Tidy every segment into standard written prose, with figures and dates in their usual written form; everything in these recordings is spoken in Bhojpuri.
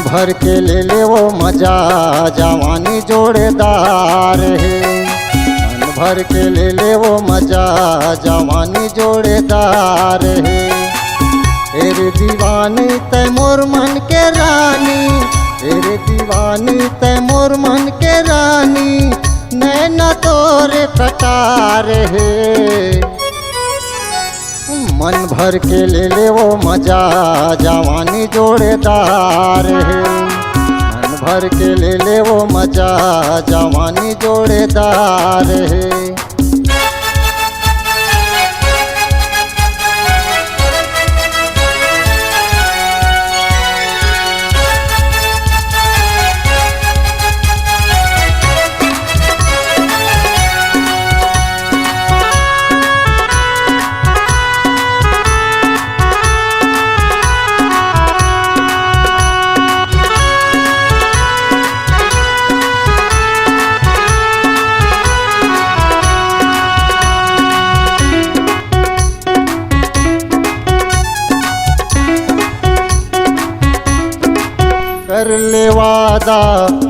भर के ले ले वो मजा, जवानी जोड़ेदार है। मन भर के ले ले वो मजा, जवानी जोड़ेदार है। तेरे दीवानी तै मोर मन के रानी, तेरे दीवानी तै मोर मन के रानी, नैना तोरे कटार है। मन भर के ले ले वो मजा, जवानी जोड़ेदार है। मन भर के ले ले वो मजा, जवानी जोड़ेदार है। कर ले वादा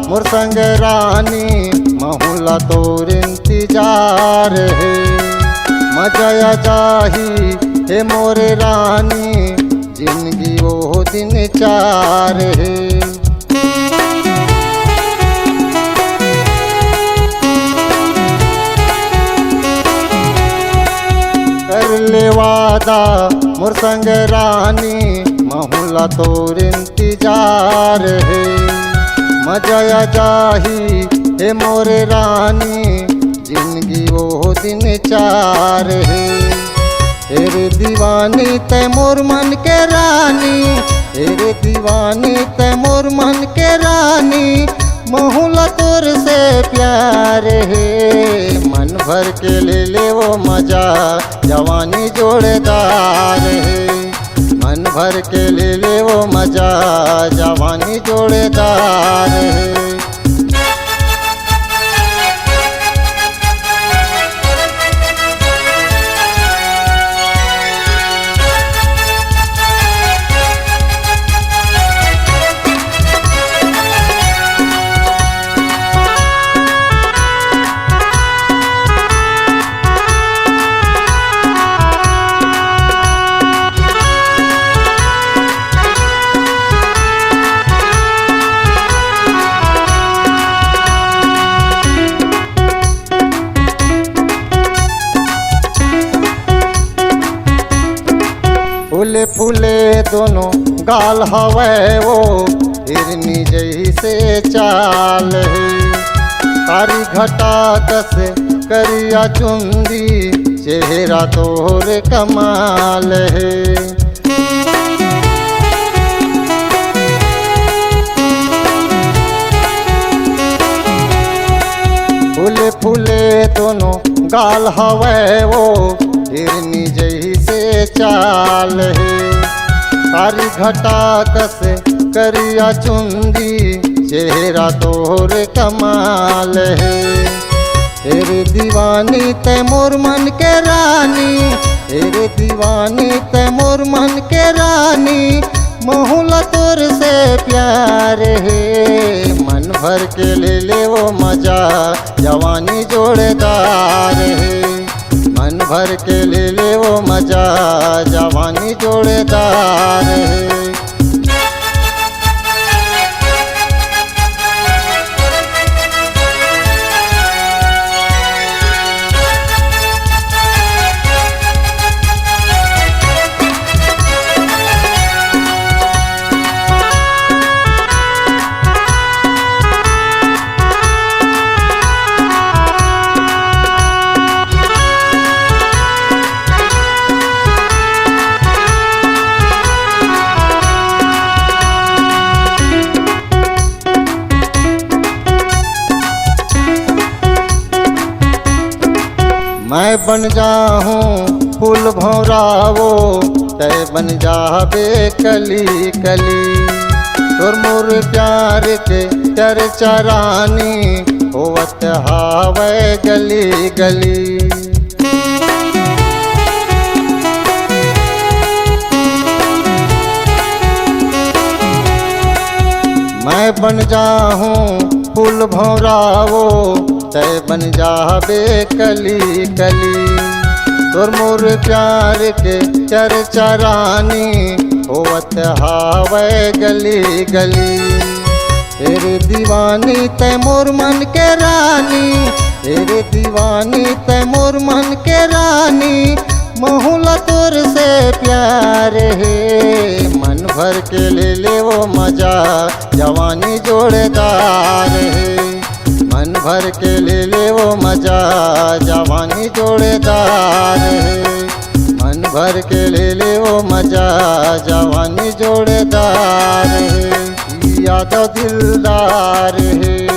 मोर संग रानी, महुला तोर इंतजार है। मजा जाही हे मोर रानी, जिंदगी वो दिन चार है। कर ले वादा मोर संग रानी, महुला तोर इंतजार है। मजा जाही हे मोर रानी, जिंदगी वो दिन चार है। तेरे दीवानी तै मोर मन के रानी, तेरे दीवानी तै मोर मन के रानी, महुला तोर से प्यार है। मन भर के ले ले वो मजा, जवानी जोड़ेदार है। मन भर के ले ले वो मजा, जवानी जोड़ेदार है। फूले फूले दोनों गाल हवे वो, हिरनी जैसे चाल है। कारी घटा दस करिया चुंदी, चेहरा तोर कमाल है। फूले फूले दोनों गाल हवे वो, हिरनी जैसे चाल है। कारी घटा कस करिया चुंदी, चेहरा तोर कमाल है। तेरे दीवानी तै मोर मन के रानी, तेरे दीवानी तै मोर मन के रानी, महुला तोर से प्यार है। मन भर के ले ले वो मजा, जवानी जोड़ेदार है। मन भर के ले ले वो मजा, जवानी जोड़ेदार है। मैं बन जाऊँ फूल भौरावो, तय बन जाबे कली कली। तोर मोर प्यार के चर्चा रानी, होवत हावे गली गली। मैं बन जाऊं फूल भौरावो तय बन जाबे कली कली। तोर मोर प्यार के चर्चा रानी होवत हावे गली गली। तेरे दीवानी तय मोर मन के रानी, तेरे दीवानी तय मोर मन के रानी। महुला तोर से प्यार है, मन भर के ले वो मजा जवानी जोड़दार है। मन भर के ले वो मजा जवानी जोड़दार है। मन भर के ले वो मजा जवानी जोड़दार है। यादव दिलदार है।